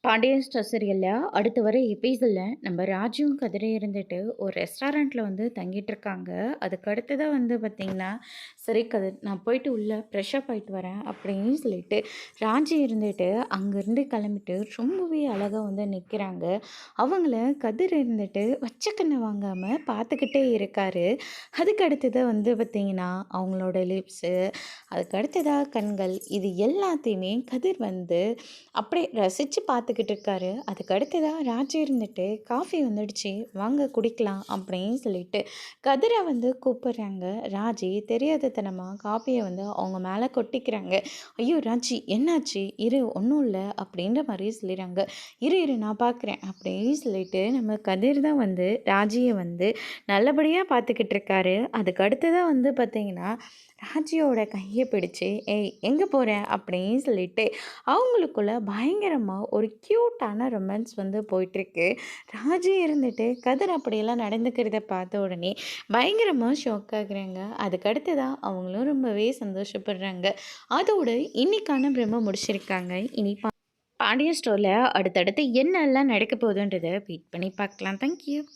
Pandian store சீரியல்ல அடுத்து வர எபிசோட்ல நம்ம ராஜுவும் கதிரும் இருந்துட்டு ஒரு ரெஸ்டாரண்ட்ல தங்கிட்டு இருக்காங்க. அதுக்கு அடுத்ததா பார்த்தீங்கன்னா, சரி கதிர் நான் போயிட்டு உள்ள ஃப்ரெஷ் அப் ஆயிட்டு வரேன் அப்படின்னு சொல்லிட்டு ராஜு இருந்துட்டு அங்கேருந்து கிளம்பிட்டு ரொம்பவே அழகா நிற்கிறாங்க. அவங்கள கதிர் இருந்துட்டு வச்ச கண்ணு வாங்காம பார்த்துக்கிட்டே இருக்காரு. அதுக்கு அடுத்தது பார்த்தீங்கன்னா, அவங்களோட லிப்ஸு, அதுக்கு அடுத்ததா கண்கள், இது எல்லாத்தையுமே கதிர் அப்படியே ரசித்து பார்த்துக்கிட்டு இருக்காரு. அதுக்கு அடுத்ததாக ராஜு இருந்துட்டு காஃபி வந்துடுச்சு வாங்க குடிக்கலாம் அப்படின்னு சொல்லிட்டு கதிரை கூப்பிட்றாங்க. ராஜி தெரியாதத்தனமாக காஃபியை அவங்க மேலே கொட்டிக்கிறாங்க. ஐயோ ராஜி என்னாச்சு, இரு ஒன்றும் இல்லை அப்படின்ற மாதிரி சொல்லிடுறாங்க. இரு இரு நான் பார்க்குறேன் அப்படின்னு சொல்லிட்டு நம்ம கதிர் தான் ராஜியை நல்லபடியாக பார்த்துக்கிட்டு இருக்காரு. அதுக்கு அடுத்ததாக பார்த்தீங்கன்னா ராஜியோட கையை பிடிச்சு ஏய் எங்கே போகிற அப்படின்னு சொல்லிட்டு அவங்களுக்குள்ள பயங்கரமாக ஒரு க்யூட்டான ரொமான்ஸ் போயிட்டுருக்கு. ராஜி இருந்துட்டு கதிர் அப்படியெல்லாம் நடந்துக்கிறத பார்த்த உடனே பயங்கரமாக ஷாக் ஆகுறாங்க. அதுக்கடுத்து தான் அவங்களும் ரொம்பவே சந்தோஷப்படுறாங்க. அதோடு இன்னைக்கான பிரம்ம முடிச்சிருக்காங்க. இனி பாண்டியன் ஸ்டோரில் அடுத்தடுத்து என்னெல்லாம் நடக்க போகுதுன்றதை வெயிட் பண்ணி பார்க்கலாம். தேங்க்யூ.